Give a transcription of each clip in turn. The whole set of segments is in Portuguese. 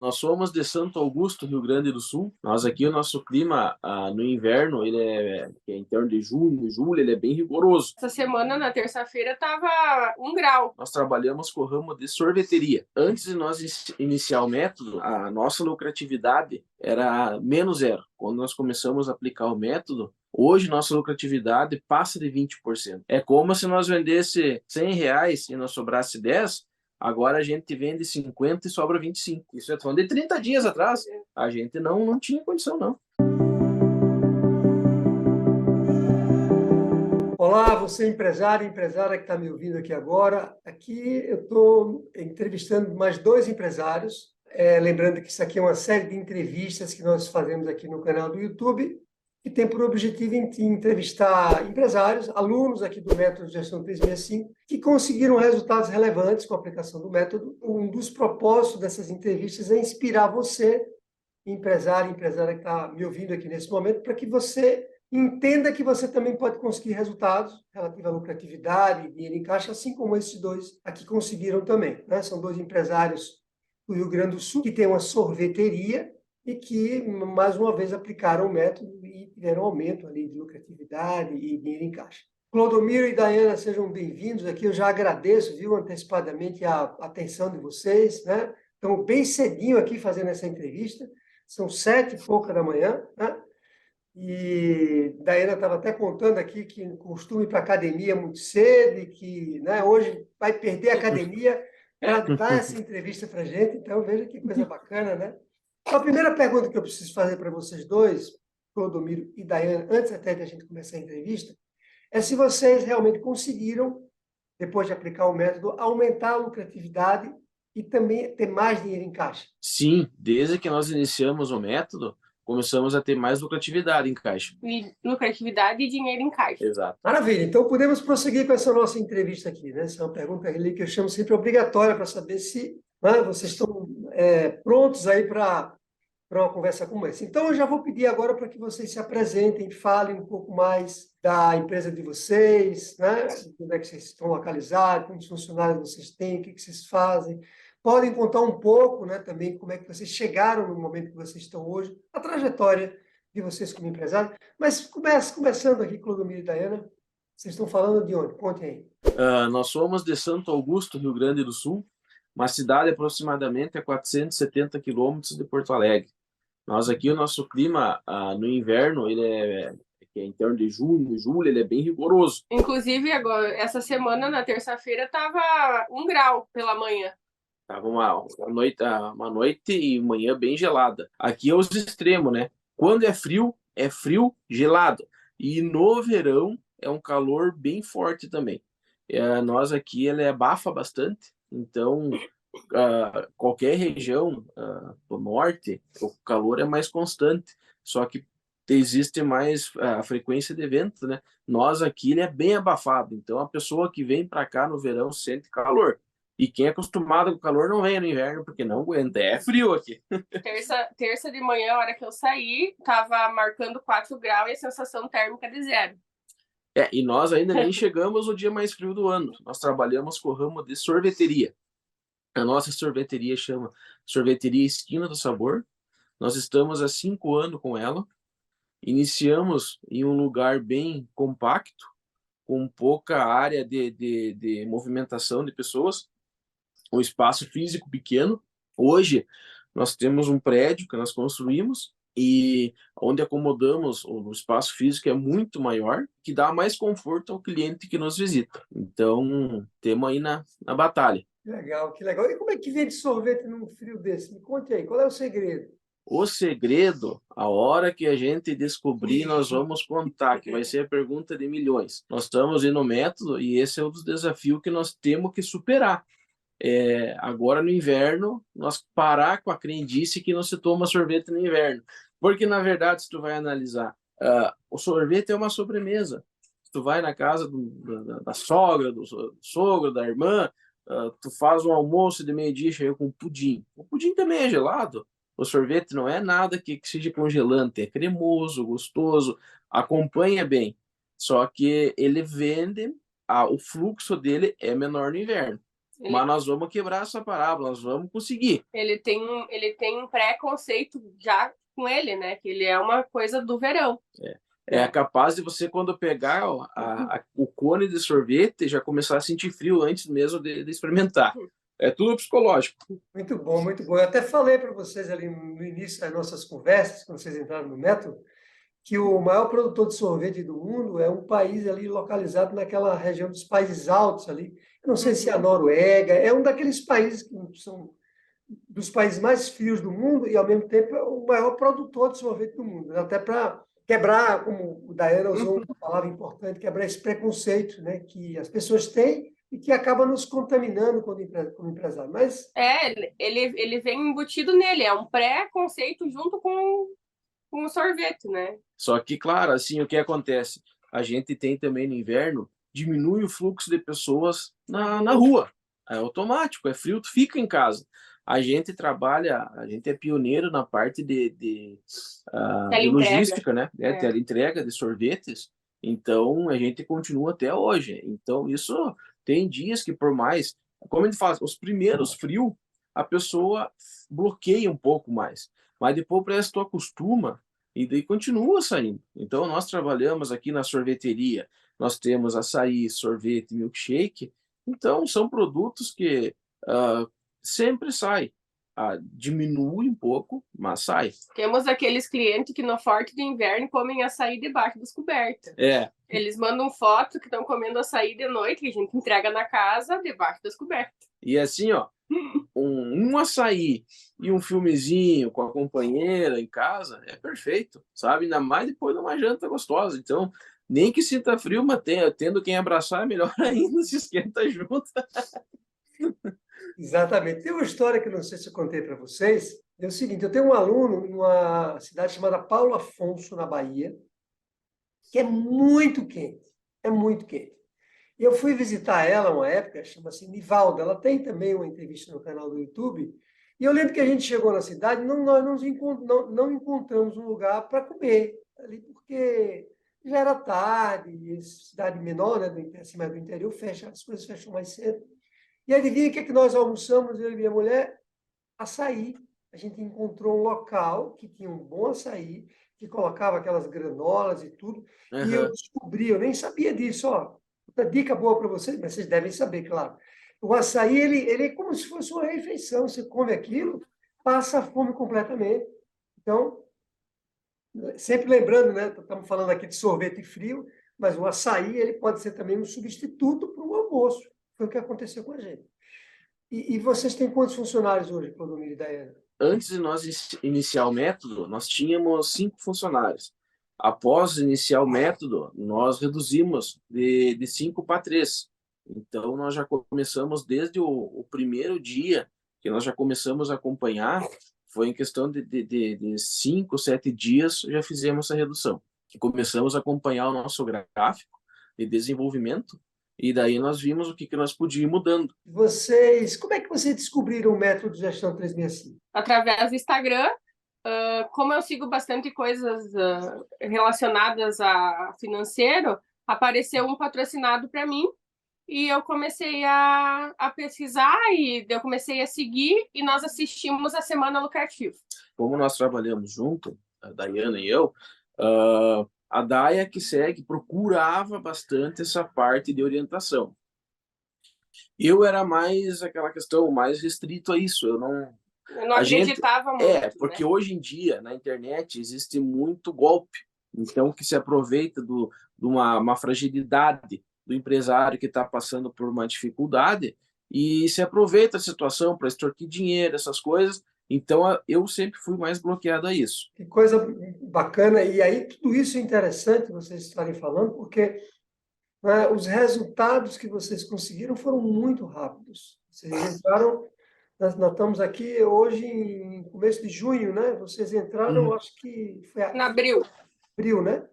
Nós somos de Santo Augusto, Rio Grande do Sul. Nós aqui, o nosso clima no inverno, que é em torno de junho, julho, ele é bem rigoroso. Essa semana, na terça-feira, tava 1 grau. Nós trabalhamos com o ramo de sorveteria. Antes de nós iniciar o método, a nossa lucratividade era menos zero. Quando nós começamos a aplicar o método, hoje nossa lucratividade passa de 20%. É como se nós vendesse R$ 100 e nós sobrasse 10. Agora a gente vende 50 e sobra 25. Isso é falando de 30 dias atrás. A gente não tinha condição, não. Olá, você empresário, empresária que está me ouvindo aqui agora. Aqui eu estou entrevistando mais 2 empresários. Lembrando que isso aqui é uma série de entrevistas que nós fazemos aqui no canal do YouTube, que tem por objetivo entrevistar empresários, alunos aqui do método de gestão 365, que conseguiram resultados relevantes com a aplicação do método. Um dos propósitos dessas entrevistas é inspirar você, empresário, empresária que está me ouvindo aqui nesse momento, para que você entenda que você também pode conseguir resultados relativos à lucratividade, dinheiro em caixa, assim como esses 2 aqui conseguiram também, né? São 2 empresários do Rio Grande do Sul que têm uma sorveteria e que, mais uma vez, aplicaram o método e tiveram aumento ali de lucratividade e dinheiro em caixa. Clodomiro e Daiana, sejam bem-vindos aqui. Eu já agradeço, viu, antecipadamente a atenção de vocês, né? Estamos bem cedinho aqui fazendo essa entrevista. São 7h pouca da manhã, né? E Daiana estava até contando aqui que costuma ir para a academia muito cedo e que, né, hoje vai perder a academia para dar essa entrevista para a gente. Então, veja que coisa bacana, né? Então, a primeira pergunta que eu preciso fazer para vocês 2, Clodomiro e Daiana, antes até de a gente começar a entrevista, é se vocês realmente conseguiram, depois de aplicar o método, aumentar a lucratividade e também ter mais dinheiro em caixa. Sim, desde que nós iniciamos o método, começamos a ter mais lucratividade em caixa. E lucratividade e dinheiro em caixa. Exato. Maravilha, então podemos prosseguir com essa nossa entrevista aqui, né? Essa é uma pergunta ali que eu chamo sempre obrigatória para saber se, né, vocês estão prontos aí para uma conversa como essa. Então eu já vou pedir agora para que vocês se apresentem, falem um pouco mais da empresa de vocês, né? Onde é que vocês estão localizados, quantos funcionários vocês têm, o que vocês fazem. Podem contar um pouco, né, também como é que vocês chegaram no momento que vocês estão hoje, a trajetória de vocês como empresário. Mas começando aqui, Clodomiro e Daiana, vocês estão falando de onde? Contem aí. Nós somos de Santo Augusto, Rio Grande do Sul, uma cidade aproximadamente a 470 quilômetros de Porto Alegre. Nós aqui, o nosso clima no inverno, que é em torno de junho, julho, ele é bem rigoroso. Inclusive, agora, essa semana, na terça-feira, tava 1 grau pela manhã. Tava uma noite e manhã bem gelada. Aqui é os extremos, né? Quando é frio, gelado. E no verão é um calor bem forte também. Nós aqui, ele abafa bastante. Então, qualquer região do norte, o calor é mais constante. Só que existe mais a frequência de vento, né? Nós aqui, ele é bem abafado. Então, a pessoa que vem para cá no verão sente calor. E quem é acostumado com o calor não vem no inverno, porque não aguenta. É frio aqui. Terça de manhã, a hora que eu saí, tava marcando 4 graus e a sensação térmica de 0. E nós ainda nem chegamos no dia mais frio do ano. Nós trabalhamos com o ramo de sorveteria. A nossa sorveteria chama Sorveteria Esquina do Sabor. Nós estamos há 5 anos com ela. Iniciamos em um lugar bem compacto, com pouca área de movimentação de pessoas, um espaço físico pequeno. Hoje, nós temos um prédio que nós construímos e onde acomodamos o espaço físico é muito maior, que dá mais conforto ao cliente que nos visita. Então, temos aí na batalha. Que legal, que legal. E como é que vende sorvete num frio desse? Me conte aí, qual é o segredo? O segredo, a hora que a gente descobrir, nós vamos contar, que vai ser a pergunta de milhões. Nós estamos indo no método e esse é um dos desafios que nós temos que superar. Agora no inverno, nós parar com a crendice que não se toma sorvete no inverno. Porque, na verdade, se tu vai analisar, o sorvete é uma sobremesa. Se tu vai na casa da sogra, do sogro, da irmã, tu faz um almoço de meio-dia cheio com pudim. O pudim também é gelado. O sorvete não é nada que seja congelante, é cremoso, gostoso, acompanha bem. Só que ele vende, o fluxo dele é menor no inverno. mas nós vamos quebrar essa parábola, nós vamos conseguir. Ele tem um preconceito já com ele, né? Que ele é uma coisa do verão. É capaz de você, quando pegar o cone de sorvete, já começar a sentir frio antes mesmo de experimentar. É tudo psicológico. Muito bom, muito bom. Eu até falei para vocês ali no início das nossas conversas, quando vocês entraram no método, que o maior produtor de sorvete do mundo é um país ali localizado naquela região dos países altos ali. Eu não sei se é a Noruega, é um daqueles países que são dos países mais frios do mundo e, ao mesmo tempo, é o maior produtor de sorvete do mundo. Até para quebrar, como o Daiana usou uma palavra importante, quebrar esse preconceito, né, que as pessoas têm e que acaba nos contaminando como empresário. Mas ele vem embutido nele, é um pré-conceito junto com o sorvete, né? Só que, claro, assim, o que acontece? A gente tem também no inverno, diminui o fluxo de pessoas na rua. É automático, é frio, tu fica em casa. A gente trabalha, a gente é pioneiro na parte de logística, né? Teleentrega de sorvetes. Então, a gente continua até hoje. Então, isso tem dias que, por mais, como a gente fala, os primeiros frios, a pessoa bloqueia um pouco mais. Mas depois parece que tu acostuma e daí continua saindo. Então, nós trabalhamos aqui na sorveteria, nós temos açaí, sorvete, milkshake. Então, são produtos que sempre saem. Diminui um pouco, mas sai. Temos aqueles clientes que no forte de inverno comem açaí debaixo das cobertas. Eles mandam foto que estão comendo açaí de noite, que a gente entrega na casa debaixo das cobertas. E assim, ó, um açaí e um filmezinho com a companheira em casa é perfeito, sabe? Ainda mais depois de uma janta gostosa. Então, nem que sinta frio, mas tendo quem abraçar é melhor ainda, se esquenta junto. Exatamente. Tem uma história que não sei se eu contei para vocês. É o seguinte, eu tenho um aluno numa cidade chamada Paulo Afonso, na Bahia, que é muito quente. É muito quente. E eu fui visitar ela uma época, chama-se Nivalda. Ela tem também uma entrevista no canal do YouTube. E eu lembro que a gente chegou na cidade, nós não encontramos um lugar para comer ali, porque já era tarde, cidade menor, né, acima do interior, as coisas fecham mais cedo. E adivinha o que é que nós almoçamos, eu e minha mulher? Açaí. A gente encontrou um local que tinha um bom açaí, que colocava aquelas granolas e tudo. E eu descobri, eu nem sabia disso, ó. Outra dica boa para vocês, mas vocês devem saber, claro. O açaí, ele é como se fosse uma refeição. Você come aquilo, passa a fome completamente. Então, sempre lembrando, né? Estamos falando aqui de sorvete frio, mas o açaí, ele pode ser também um substituto para o almoço. Foi o que aconteceu com a gente. E vocês têm quantos funcionários hoje, Clodomiro e Daiana? Antes de nós iniciar o método, nós tínhamos 5 funcionários. Após iniciar o método, nós reduzimos de 5 para 3. Então, nós já começamos desde o primeiro dia que nós já começamos a acompanhar, foi em questão de 5, 7 dias, já fizemos essa redução. Que começamos a acompanhar o nosso gráfico de desenvolvimento e daí nós vimos o que nós podíamos ir mudando. Como é que vocês descobriram o método de gestão 365? Através do Instagram. Como eu sigo bastante coisas relacionadas a financeiro, apareceu um patrocinado para mim e eu comecei a pesquisar e eu comecei a seguir e nós assistimos a Semana Lucrativa. Como nós trabalhamos junto, a Daiana e eu, a Daia que segue procurava bastante essa parte de orientação. Eu era mais aquela questão, mais restrito a isso. Eu não acreditava muito. Porque hoje em dia, na internet, existe muito golpe. Então, que se aproveita de uma fragilidade do empresário que está passando por uma dificuldade e se aproveita a situação para extorquir dinheiro, essas coisas. Então, eu sempre fui mais bloqueado a isso. Que coisa bacana. E aí, tudo isso é interessante vocês estarem falando, porque os resultados que vocês conseguiram foram muito rápidos. Vocês entraram, nós estamos aqui hoje em começo de junho, né? Vocês entraram, acho que foi em abril. Abril, né?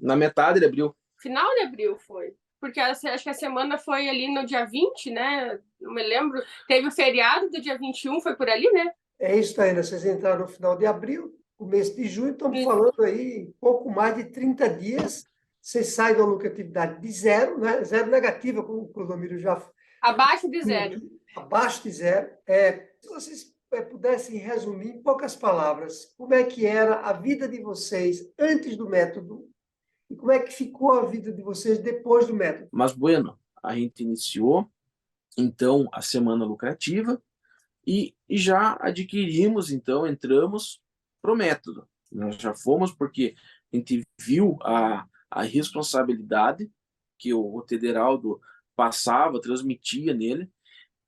Na metade de abril. Final de abril foi. Porque acho que a semana foi ali no dia 20, né? Não me lembro. Teve o feriado do dia 21, foi por ali, né? É isso aí, vocês entraram no final de abril, começo de junho, estamos falando aí pouco mais de 30 dias. Vocês saem da lucratividade de zero, né? Zero negativa, como o Clodomiro já Abaixo de zero. Abaixo de zero. Se vocês pudessem resumir em poucas palavras, como é que era a vida de vocês antes do método e como é que ficou a vida de vocês depois do método? Mas, bueno, a gente iniciou, então, a semana lucrativa e já adquirimos, então, entramos para o método. Nós já fomos porque a gente viu a responsabilidade que o Tederaldo passava, transmitia nele,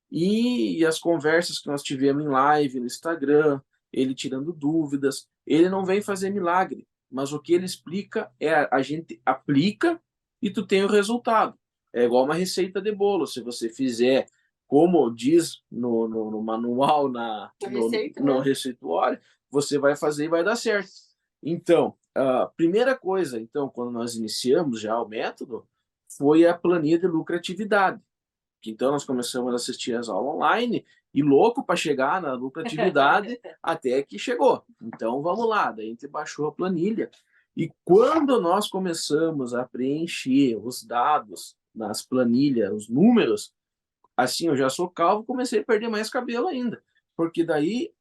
e as conversas que nós tivemos em live, no Instagram, ele tirando dúvidas. Ele não vem fazer milagre, mas o que ele explica é a gente aplica e tu tem o resultado. É igual uma receita de bolo. Se você fizer como diz no manual, no receituário, você vai fazer e vai dar certo. Então, a primeira coisa, então, quando nós iniciamos já o método, foi a planilha de lucratividade. Então, nós começamos a assistir as aulas online e louco para chegar na lucratividade até que chegou. Então, vamos lá. Daí a gente baixou a planilha. E quando nós começamos a preencher os dados nas planilhas, os números, assim, eu já sou calvo, comecei a perder mais cabelo ainda. Porque daí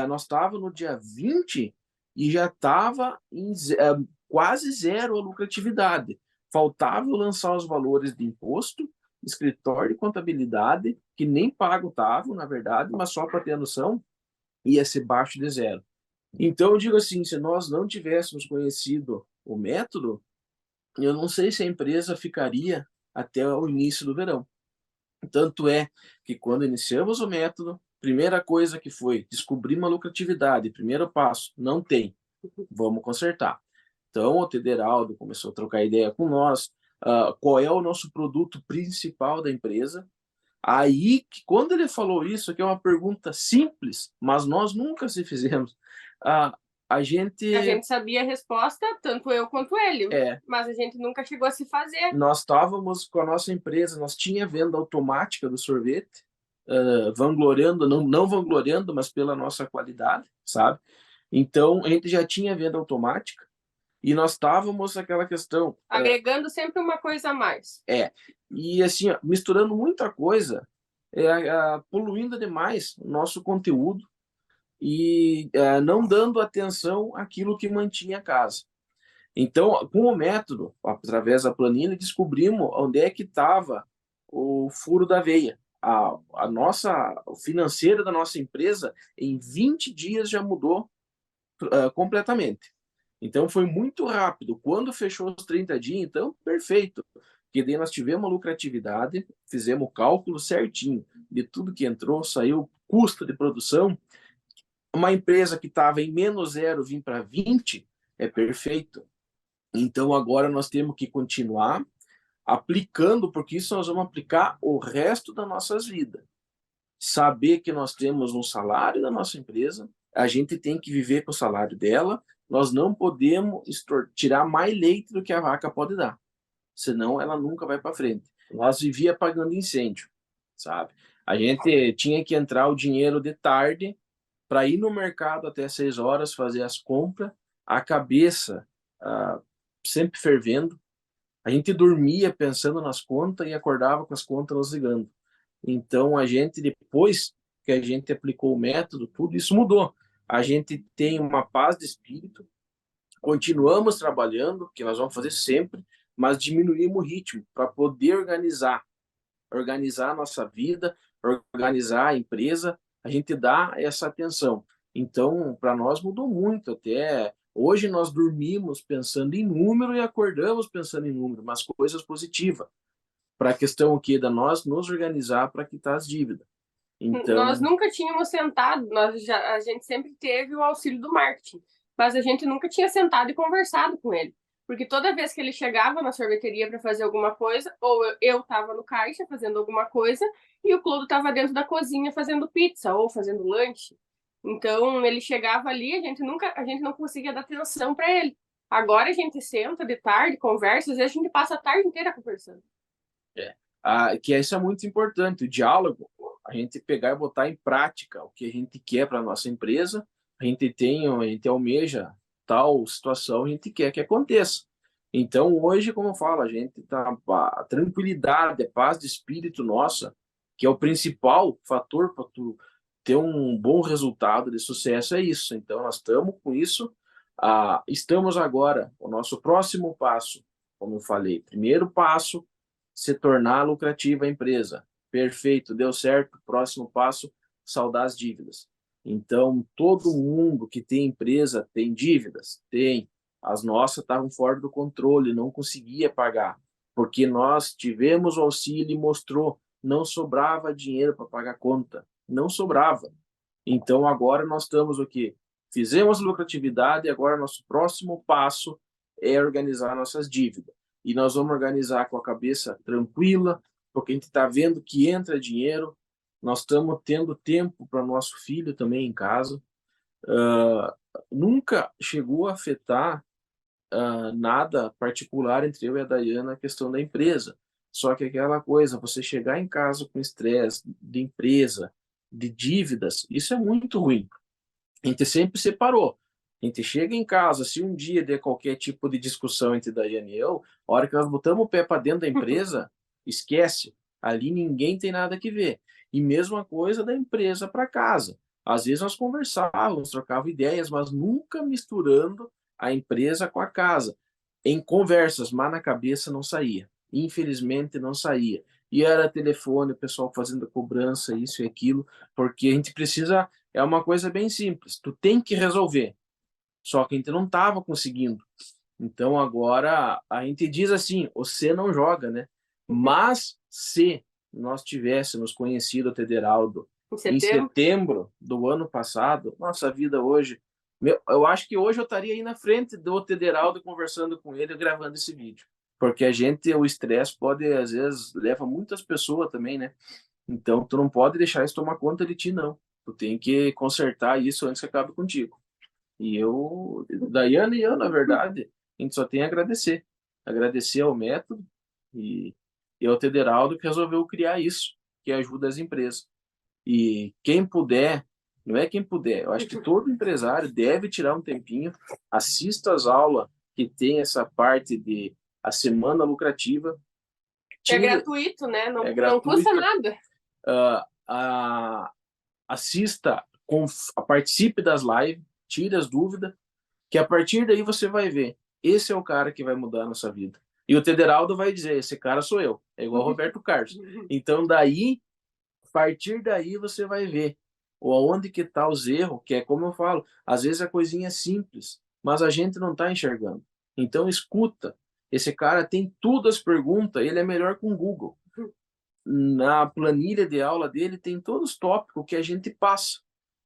nós estávamos no dia 20 e já estava em quase zero a lucratividade. Faltava eu lançar os valores de imposto, escritório de contabilidade, que nem pago estava, na verdade, mas só para ter a noção, ia ser baixo de zero. Então, eu digo assim, se nós não tivéssemos conhecido o método, eu não sei se a empresa ficaria até o início do verão. Tanto é que quando iniciamos o método, primeira coisa que foi descobrir uma lucratividade, primeiro passo, não tem, vamos consertar. Então, o Tederaldo começou a trocar ideia com nós, qual é o nosso produto principal da empresa. Aí, quando ele falou isso, que é uma pergunta simples, mas nós nunca se fizemos, a gente sabia a resposta, tanto eu quanto ele, mas a gente nunca chegou a se fazer. Nós estávamos com a nossa empresa, nós tinha venda automática do sorvete, vangloriando, não vangloriando, mas pela nossa qualidade, sabe? Então, a gente já tinha venda automática e nós estávamos naquela questão... Agregando sempre uma coisa a mais. E assim, misturando muita coisa, poluindo demais o nosso conteúdo e não dando atenção àquilo que mantinha a casa. Então, com o método, através da planilha, descobrimos onde é que estava o furo da veia. O financeiro da nossa empresa, em 20 dias, já mudou completamente. Então, foi muito rápido. Quando fechou os 30 dias, então, perfeito. Porque daí nós tivemos lucratividade, fizemos o cálculo certinho de tudo que entrou, saiu custo de produção. Uma empresa que estava em menos zero vir para 20 é perfeito. Então, agora nós temos que continuar aplicando, porque isso nós vamos aplicar o resto das nossas vidas. Saber que nós temos um salário da nossa empresa, a gente tem que viver com o salário dela, nós não podemos tirar mais leite do que a vaca pode dar, senão ela nunca vai para frente. Nós vivia pagando incêndio, sabe? A gente tinha que entrar o dinheiro de tarde para ir no mercado até 6 horas, fazer as compras, a cabeça sempre fervendo. A gente dormia pensando nas contas e acordava com as contas nos ligando. Então, a gente, depois que a gente aplicou o método, tudo isso mudou. A gente tem uma paz de espírito, continuamos trabalhando, que nós vamos fazer sempre, mas diminuímos o ritmo para poder organizar a nossa vida, organizar a empresa, a gente dá essa atenção. Então, para nós mudou muito, até hoje nós dormimos pensando em número e acordamos pensando em número, mas coisas positivas, para a questão aqui da nós nos organizar para quitar as dívidas. Então, nós nunca tínhamos sentado, a gente sempre teve o auxílio do marketing, mas a gente nunca tinha sentado e conversado com ele. Porque toda vez que ele chegava na sorveteria para fazer alguma coisa, ou eu estava no caixa fazendo alguma coisa, e o Clodo estava dentro da cozinha fazendo pizza ou fazendo lanche. Então, ele chegava ali, a gente não conseguia dar atenção para ele. Agora a gente senta de tarde, conversa, às vezes a gente passa a tarde inteira conversando. Que isso é muito importante, o diálogo, a gente pegar e botar em prática o que a gente quer para a nossa empresa, a gente almeja tal situação, a gente quer que aconteça. Então, hoje, como eu falo, a gente tá a tranquilidade, a paz de espírito nossa, que é o principal fator para tu ter um bom resultado de sucesso, é isso. Então, nós estamos com isso. Estamos agora, o nosso próximo passo, como eu falei, primeiro passo, se tornar lucrativa a empresa. Perfeito, deu certo. Próximo passo, saldar as dívidas. Então, todo mundo que tem empresa tem dívidas? Tem. As nossas estavam fora do controle, não conseguia pagar, porque nós tivemos o auxílio e mostrou, não sobrava dinheiro para pagar conta, não sobrava. Então agora nós estamos o quê? Fizemos lucratividade e agora nosso próximo passo é organizar nossas dívidas. E nós vamos organizar com a cabeça tranquila, porque a gente está vendo que entra dinheiro, nós estamos tendo tempo para nosso filho também em casa. Nunca chegou a afetar nada particular entre eu e a Dayana a questão da empresa. Só que aquela coisa, você chegar em casa com estresse de empresa, de dívidas, isso é muito ruim. A gente sempre separou. A gente chega em casa, se um dia der qualquer tipo de discussão entre Dayana e eu, a hora que nós botamos o pé para dentro da empresa, esquece. Ali ninguém tem nada que ver. E mesma coisa da empresa para casa. Às vezes nós conversávamos, trocávamos ideias, mas nunca misturando a empresa com a casa. Em conversas, mas na cabeça não saía. Infelizmente não saía. E era telefone, o pessoal fazendo cobrança, isso e aquilo, porque a gente precisa. É uma coisa bem simples. Tu tem que resolver. Só que a gente não estava conseguindo. Então agora a gente diz assim: você não joga, né? Mas se nós tivéssemos conhecido o Tederaldo em setembro do ano passado, nossa vida hoje. Eu acho que hoje eu estaria aí na frente do Tederaldo conversando com ele, gravando esse vídeo. Porque a gente, o estresse pode, às vezes, leva muitas pessoas também, né? Então, tu não pode deixar isso tomar conta de ti, não. Tu tem que consertar isso antes que acabe contigo. E eu, Daiane e eu, na verdade, a gente só tem a agradecer. Agradecer ao método e ao Tederaldo que resolveu criar isso, que ajuda as empresas. E quem puder, não é quem puder, eu acho que todo empresário deve tirar um tempinho, assista às aulas que tem essa parte de a semana lucrativa. É gratuito, né? Não, é gratuito. Não custa nada. Assista, participe das lives, tire as dúvidas, que a partir daí você vai ver, esse é o cara que vai mudar a nossa vida. E o Tederaldo vai dizer, esse cara sou eu, é igual o Roberto Carlos. Então daí, a partir daí você vai ver onde que tá os erros, que é como eu falo, às vezes a coisinha é simples, mas a gente não está enxergando. Então escuta, esse cara tem todas as perguntas, ele é melhor com o Google. Na planilha de aula dele tem todos os tópicos que a gente passa.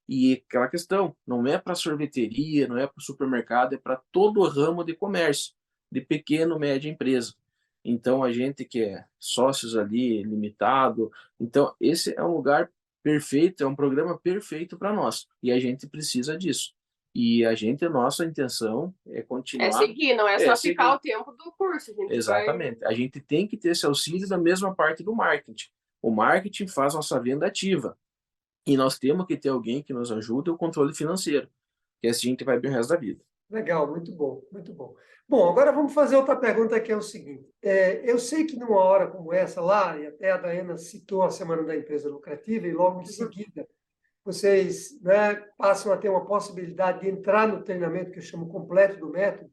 E aquela questão, não é para sorveteria, não é para supermercado, é para todo o ramo de comércio, de pequeno, média empresa. Então, a gente que é sócios ali, limitado, então esse é um lugar perfeito, é um programa perfeito para nós. E a gente precisa disso. E a nossa intenção é continuar... É seguir, não é só ficar o tempo do curso. Exatamente. A gente tem que ter esse auxílio da mesma parte do marketing. O marketing faz nossa venda ativa. E nós temos que ter alguém que nos ajude o controle financeiro, que assim a gente vai bem o resto da vida. Legal, muito bom, muito bom. Bom, agora vamos fazer outra pergunta que é o seguinte. Eu sei que numa hora como essa lá, e até a Daiana citou a Semana da Empresa Lucrativa, e logo em seguida vocês, né, passam a ter uma possibilidade de entrar no treinamento que eu chamo completo do método.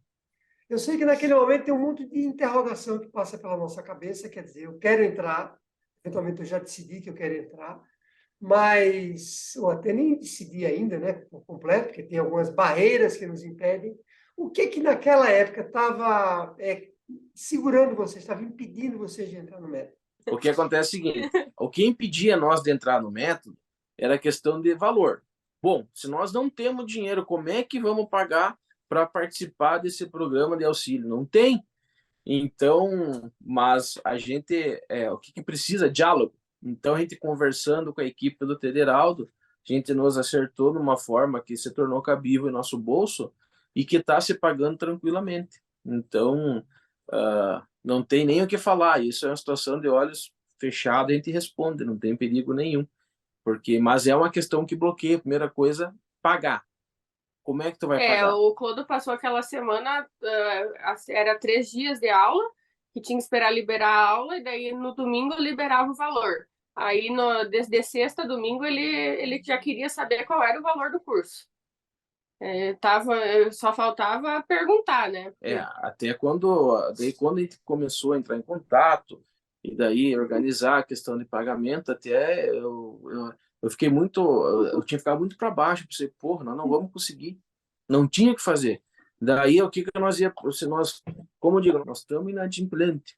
Eu sei que naquele momento tem um monte de interrogação que passa pela nossa cabeça, quer dizer, eu quero entrar, eventualmente eu já decidi que eu quero entrar, mas eu até nem decidi ainda, né, por completo, porque tem algumas barreiras que nos impedem. O que naquela época estava segurando vocês, estava impedindo vocês de entrar no método? O que acontece é o seguinte, o que impedia nós de entrar no método era a questão de valor. Bom, se nós não temos dinheiro, como é que vamos pagar para participar desse programa de auxílio? Não tem. Então, mas a gente, o que precisa? Diálogo. Então, a gente conversando com a equipe do Tederaldo, a gente nos acertou numa forma que se tornou cabível em nosso bolso e que está se pagando tranquilamente. Então, não tem nem o que falar. Isso é uma situação de olhos fechados, a gente responde, não tem perigo nenhum. Mas é uma questão que bloqueia. A primeira coisa, pagar. Como é que tu vai pagar? O Clodo passou aquela semana, era 3 dias de aula, que tinha que esperar liberar a aula, e daí no domingo liberava o valor. Aí, desde sexta a domingo, ele já queria saber qual era o valor do curso. Só faltava perguntar, né? Até quando a gente começou a entrar em contato, e daí organizar a questão de pagamento, até eu fiquei muito, eu tinha ficado muito para baixo, pensei, porra, nós não vamos conseguir, não tinha o que fazer. Daí o que nós ia, se nós, como eu digo, nós estamos inadimplentes,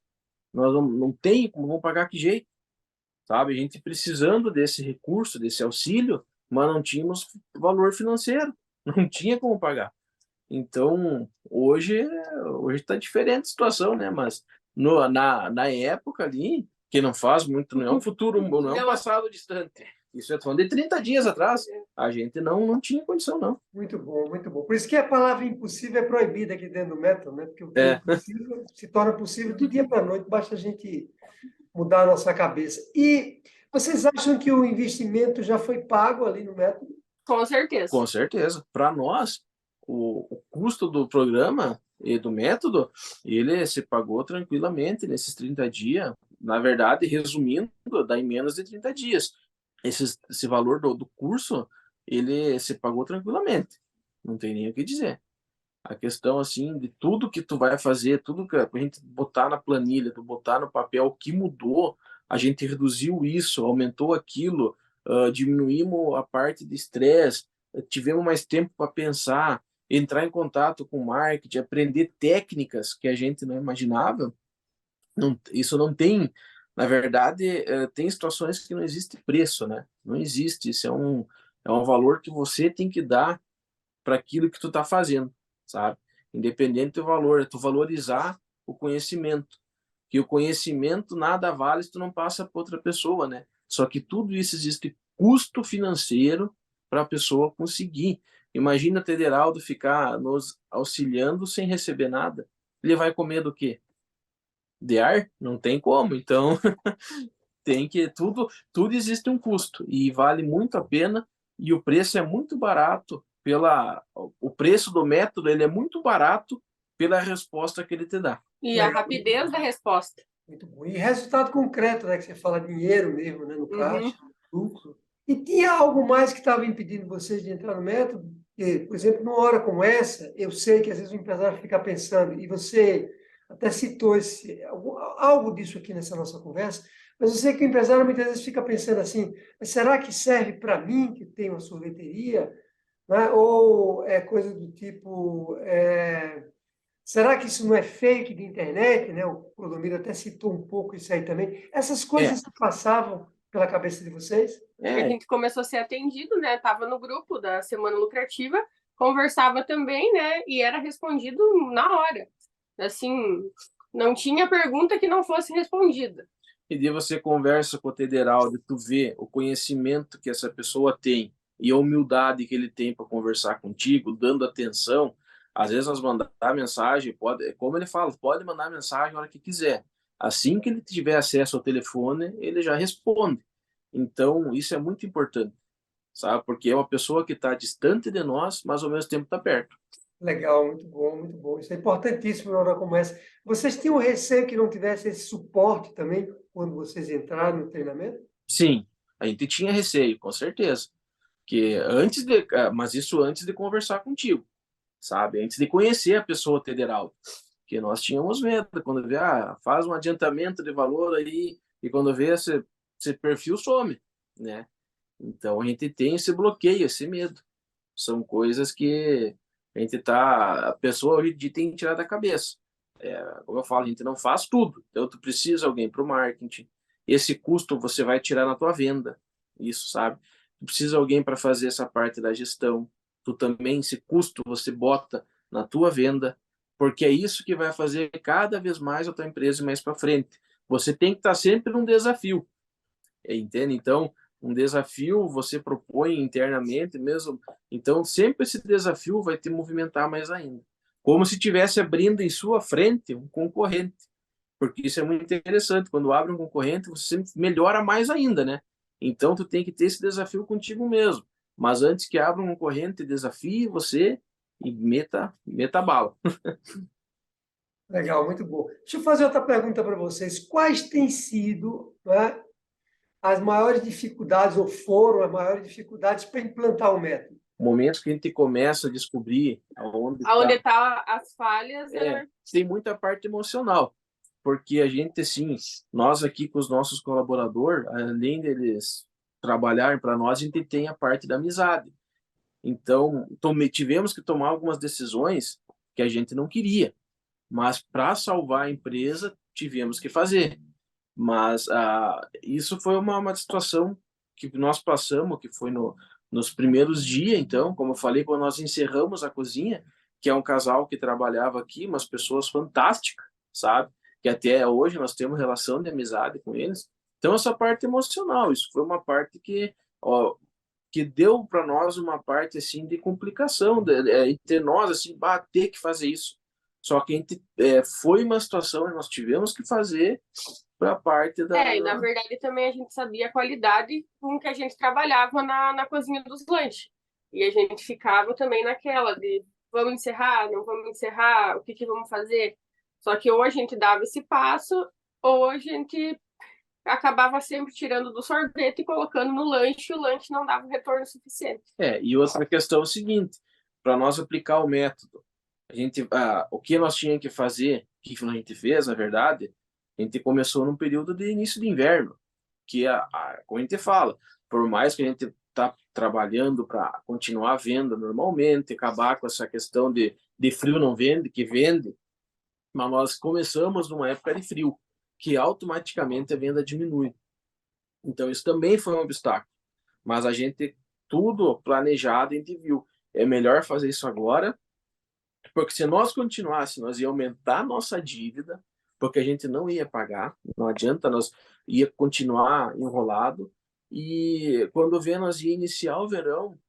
nós não tem como, vamos pagar que jeito, sabe? A gente precisando desse recurso, desse auxílio, mas não tínhamos valor financeiro, não tinha como pagar. Então, hoje está diferente a situação, né? Mas na época ali, que não faz muito, não é um futuro, não é um passado distante. Isso é falando de 30 dias atrás. A gente não tinha condição, não. Muito bom, muito bom. Por isso que a palavra impossível é proibida aqui dentro do método, né? Porque o que é impossível se torna possível do dia para a noite, basta a gente mudar a nossa cabeça. E vocês acham que o investimento já foi pago ali no método? Com certeza. Com certeza. Para nós, o custo do programa e do método, ele se pagou tranquilamente nesses 30 dias. Na verdade, resumindo, dá em menos de 30 dias. Esse valor do curso, ele se pagou tranquilamente. Não tem nem o que dizer. A questão, assim, de tudo que tu vai fazer, tudo que a gente botar na planilha, tu botar no papel, o que mudou, a gente reduziu isso, aumentou aquilo, diminuímos a parte de estresse, tivemos mais tempo para pensar, entrar em contato com o marketing, aprender técnicas que a gente não imaginava. Isso não tem, na verdade, tem situações que não existe preço, né? Não existe, isso é um valor que você tem que dar para aquilo que tu está fazendo, sabe? Independente do valor, é tu valorizar o conhecimento. Que o conhecimento nada vale se tu não passa para outra pessoa, né? Só que tudo isso existe custo financeiro para a pessoa conseguir. Imagina o Tederaldo ficar nos auxiliando sem receber nada. Ele vai comer do quê? De ar? Não tem como. Então, tem que tudo existe um custo e vale muito a pena e o preço é muito barato o preço do método, ele é muito barato pela resposta que ele te dá. E a rapidez da resposta. Muito bom. E resultado concreto, né? Que você fala dinheiro mesmo, né? No caixa, lucro. E tinha algo mais que estava impedindo vocês de entrar no método? E, por exemplo, numa hora como essa, eu sei que às vezes o empresário fica pensando, e você até citou algo disso aqui nessa nossa conversa, mas eu sei que o empresário muitas vezes fica pensando assim, mas será que serve para mim, que tenho uma sorveteria? Né? Ou é coisa do tipo, será que isso não é fake de internet? Né? O Clodomiro até citou um pouco isso aí também. Essas coisas passavam pela cabeça de vocês? A gente começou a ser atendido, né? Estava no grupo da Semana Lucrativa, conversava também, né? E era respondido na hora. Assim, não tinha pergunta que não fosse respondida. E daí você conversa com o Tederaldo, tu vê o conhecimento que essa pessoa tem e a humildade que ele tem para conversar contigo, dando atenção. Às vezes nós mandar mensagem, como ele fala, pode mandar mensagem a hora que quiser. Assim que ele tiver acesso ao telefone, ele já responde. Então, isso é muito importante, sabe? Porque é uma pessoa que está distante de nós, mas ao mesmo tempo está perto. Legal, muito bom, muito bom. Isso é importantíssimo na hora como essa. Vocês tinham receio que não tivesse esse suporte também quando vocês entraram no treinamento? Sim, a gente tinha receio, com certeza. Mas isso antes de conversar contigo, sabe? Antes de conhecer a pessoa federal. Que nós tínhamos medo, quando vê, faz um adiantamento de valor aí, e quando vê, esse perfil some, né? Então a gente tem esse bloqueio, esse medo. São coisas que a pessoa hoje tem que tirar da cabeça. Como eu falo, a gente não faz tudo. Então tu precisa de alguém para o marketing. Esse custo você vai tirar na tua venda. Isso, sabe? Tu precisa de alguém para fazer essa parte da gestão. Tu também, esse custo você bota na tua venda, porque é isso que vai fazer cada vez mais a tua empresa ir mais para frente. Você tem que estar sempre num desafio. Entende? Então, um desafio você propõe internamente mesmo. Então, sempre esse desafio vai te movimentar mais ainda. Como se estivesse abrindo em sua frente um concorrente. Porque isso é muito interessante. Quando abre um concorrente, você sempre melhora mais ainda, né? Então, tu tem que ter esse desafio contigo mesmo. Mas antes que abra um concorrente, desafie você e meta a bala. Legal, muito bom. Deixa eu fazer outra pergunta para vocês. Quais têm sido, né, as maiores dificuldades, ou foram as maiores dificuldades para implantar o método? Momentos que a gente começa a descobrir Aonde tá as falhas, tem muita parte emocional, porque a gente, assim, nós aqui com os nossos colaboradores, além deles trabalharem para nós, a gente tem a parte da amizade. Então, tivemos que tomar algumas decisões que a gente não queria, mas para salvar a empresa, tivemos que fazer. Mas isso foi uma situação que nós passamos, que foi nos primeiros dias, então, como eu falei, quando nós encerramos a cozinha, que é um casal que trabalhava aqui, umas pessoas fantásticas, sabe? Que até hoje nós temos relação de amizade com eles. Então, essa parte emocional, isso foi uma parte ó, que deu para nós uma parte assim de complicação entre nós, assim, ter que fazer isso. Só que a gente, foi uma situação que nós tivemos que fazer para a parte da. E na verdade também a gente sabia a qualidade com que a gente trabalhava na cozinha dos lanches. E a gente ficava também naquela de vamos encerrar, não vamos encerrar, o que vamos fazer? Só que ou a gente dava esse passo, ou a gente acabava sempre tirando do sorvete e colocando no lanche, e o lanche não dava retorno suficiente. E outra questão é o seguinte, para nós aplicar o método, o que nós tínhamos que fazer, o que a gente fez, na verdade, a gente começou num período de início de inverno, que como a gente fala, por mais que a gente está trabalhando para continuar a venda normalmente, acabar com essa questão de frio não vende, que vende, mas nós começamos numa época de frio, que automaticamente a venda diminui. Então, isso também foi um obstáculo. Mas a gente, tudo planejado, a gente viu. É melhor fazer isso agora, porque se nós continuássemos, nós ia aumentar a nossa dívida, porque a gente não ia pagar, não adianta, nós ia continuar enrolado, e quando vê, nós ia iniciar o verão,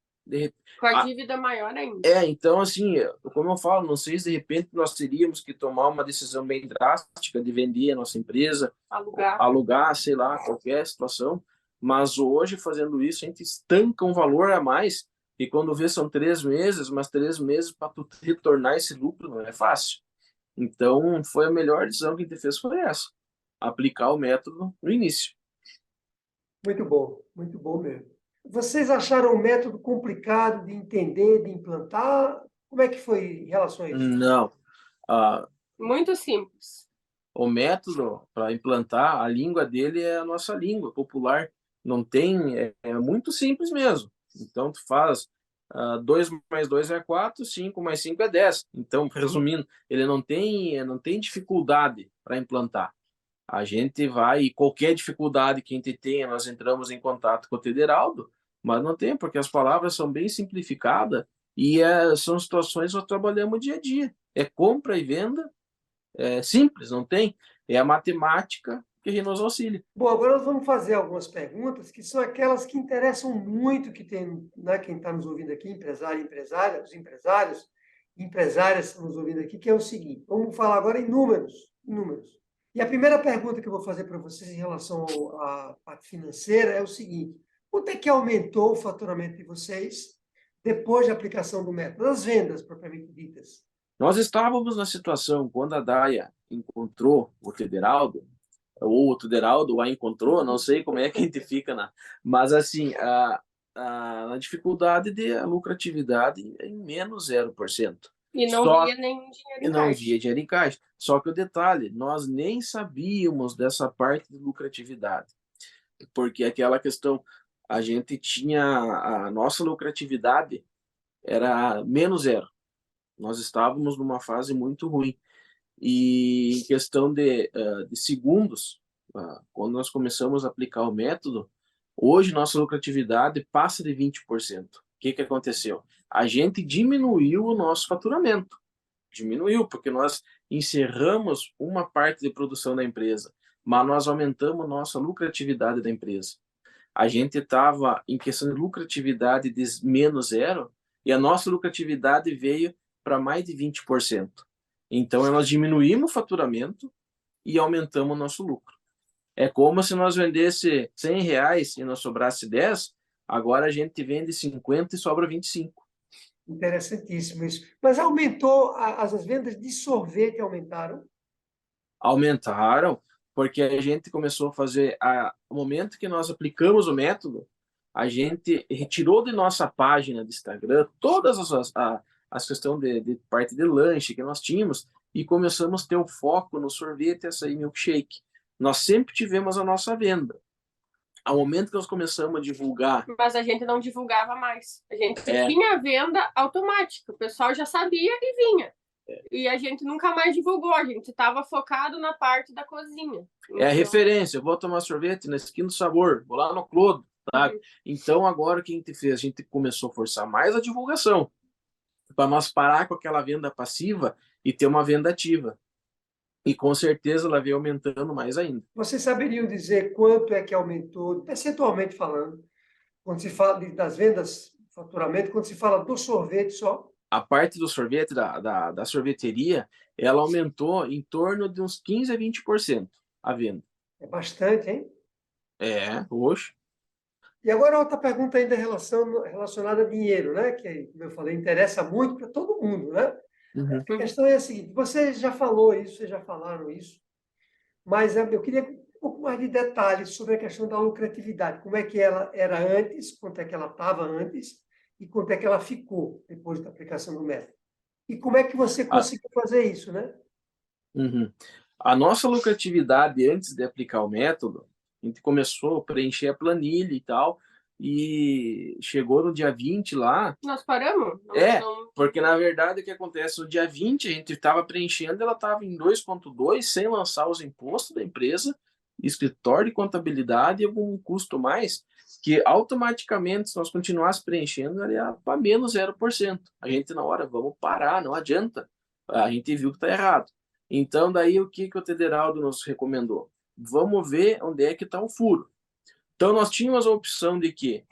com a dívida maior ainda. Então, assim, como eu falo, não sei se de repente nós teríamos que tomar uma decisão bem drástica de vender a nossa empresa, alugar, sei lá, qualquer situação, mas hoje, fazendo isso, a gente estanca um valor a mais, e quando vê são 3 meses, mas 3 meses para tu retornar esse lucro não é fácil. Então, foi a melhor decisão que a gente fez, foi essa, aplicar o método no início. Muito bom mesmo. Vocês acharam o método complicado de entender, de implantar? Como é que foi em relação a isso? Não. Muito simples. O método para implantar, a língua dele é a nossa língua popular. Não tem, é muito simples mesmo. Então, tu faz 2 mais 2 é 4, 5 mais 5 é 10. Então, resumindo, ele não tem dificuldade para implantar. A gente vai, e qualquer dificuldade que a gente tenha, nós entramos em contato com o Tederaldo, mas não tem, porque as palavras são bem simplificadas e são situações que nós trabalhamos dia a dia. É compra e venda, é simples, não tem? É a matemática que nos auxilia. Bom, agora nós vamos fazer algumas perguntas que são aquelas que interessam muito que tem, né, quem está nos ouvindo aqui, empresário e empresária, os empresários e empresárias estão nos ouvindo aqui, que é o seguinte, vamos falar agora em números. E a primeira pergunta que eu vou fazer para vocês em relação à parte financeira é o seguinte, quanto é que aumentou o faturamento de vocês depois da aplicação do método, as vendas propriamente ditas? Nós estávamos na situação, quando a Daia encontrou o Tederaldo, ou o Tederaldo a encontrou, não sei como é que a gente fica, mas assim, a dificuldade de a lucratividade em menos 0%. E não via nenhum dinheiro em caixa. Não via dinheiro em caixa. Só que o detalhe, nós nem sabíamos dessa parte de lucratividade. Porque aquela questão, a gente tinha, a nossa lucratividade era menos 0. Nós estávamos numa fase muito ruim. E em questão de segundos, quando nós começamos a aplicar o método, hoje nossa lucratividade passa de 20%. O que aconteceu? A gente diminuiu o nosso faturamento. Diminuiu, porque nós encerramos uma parte de produção da empresa, mas nós aumentamos nossa lucratividade da empresa. A gente estava em questão de lucratividade de menos 0, e a nossa lucratividade veio para mais de 20%. Então, nós diminuímos o faturamento e aumentamos o nosso lucro. É como se nós vendesse R$100 e nós sobrasse 10, Agora a gente vende 50 e sobra 25. Interessantíssimo isso. Mas aumentou, as vendas de sorvete aumentaram? Aumentaram, porque a gente começou a fazer, no momento que nós aplicamos o método, a gente retirou de nossa página de Instagram todas as questões de parte de lanche que nós tínhamos e começamos a ter o foco no sorvete, açaí, milkshake. Nós sempre tivemos a nossa venda. Ao momento que nós começamos a divulgar, Mas a gente não divulgava mais. A gente É. tinha a venda automática. O pessoal já sabia e vinha. E a gente nunca mais divulgou. A gente estava focado na parte da cozinha. é a referência, eu vou tomar sorvete na esquina do sabor, vou lá no Clodo, tá? Então agora o que a gente fez? A gente começou a forçar mais a divulgação, para nós parar com aquela venda passiva e ter uma venda ativa. E com certeza ela veio aumentando mais ainda. Vocês saberiam dizer quanto é que aumentou, percentualmente falando, quando se fala das vendas, faturamento, quando se fala do sorvete só? A parte do sorvete, da sorveteria, ela aumentou em torno de uns 15 a 20% a venda. É bastante, hein? Hoje. E agora outra pergunta ainda relacionada a dinheiro, né? Que, como eu falei, interessa muito para todo mundo, né? Uhum. A questão é a seguinte: você já falou isso, vocês já falaram isso, mas eu queria um pouco mais de detalhes sobre a questão da lucratividade. Como é que ela era antes, quanto é que ela estava antes e quanto é que ela ficou depois da aplicação do método. E como é que você conseguiu fazer isso, né? Uhum. A nossa lucratividade antes de aplicar o método, a gente começou a preencher a planilha e tal, e chegou no dia 20 lá. Nós paramos? Porque na verdade o que acontece? No dia 20 a gente estava preenchendo, ela estava em 2,2 sem lançar os impostos da empresa, escritório de contabilidade e algum custo mais, que automaticamente, se nós continuássemos preenchendo, ela ia para menos 0%. A gente na hora, vamos parar, não adianta. A gente viu que está errado. Então, daí o que o Tederaldo nos recomendou? Vamos ver onde é que está o furo. Então, nós tínhamos a opção de que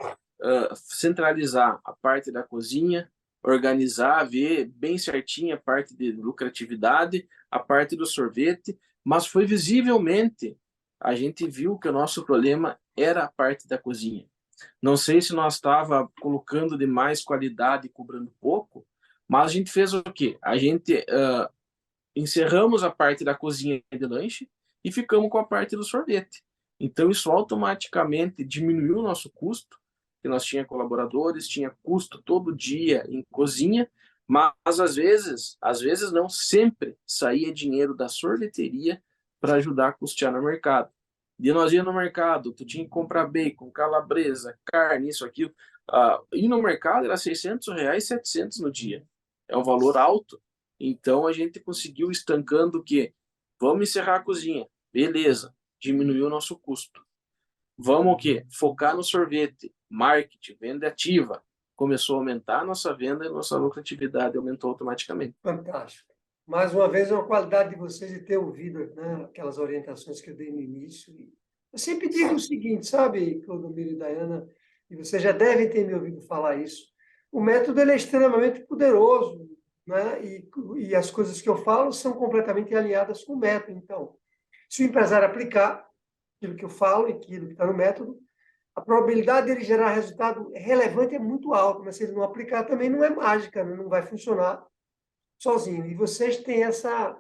centralizar a parte da cozinha, organizar, ver bem certinho a parte de lucratividade, a parte do sorvete, mas foi visivelmente, a gente viu que o nosso problema era a parte da cozinha. Não sei se nós estava colocando de mais qualidade e cobrando pouco, mas a gente fez o quê? A gente encerramos a parte da cozinha de lanche e ficamos com a parte do sorvete. Então, isso automaticamente diminuiu o nosso custo, que nós tinha colaboradores, tinha custo todo dia em cozinha, mas às vezes não sempre saía dinheiro da sorveteria para ajudar a custear no mercado. E nós ia no mercado, tu tinha que comprar bacon, calabresa, carne, isso, aquilo. Ir no mercado era R$600, 700 no dia. É um valor alto. Então a gente conseguiu estancando o quê? Vamos encerrar a cozinha. Beleza, diminuiu o nosso custo. Vamos o quê? Focar no sorvete, marketing, venda ativa. Começou a aumentar a nossa venda e a nossa lucratividade aumentou automaticamente. Fantástico. Mais uma vez, é uma qualidade de vocês de ter ouvido, né, aquelas orientações que eu dei no início. Eu sempre digo o seguinte, sabe, Clodomiro e Dayana, e vocês já devem ter me ouvido falar isso, o método ele é extremamente poderoso, né? E as coisas que eu falo são completamente alinhadas com o método. Então, se o empresário aplicar aquilo que eu falo e aquilo que está no método, a probabilidade dele gerar resultado relevante é muito alta, mas se ele não aplicar também não é mágica, né? Não vai funcionar sozinho. E vocês têm essa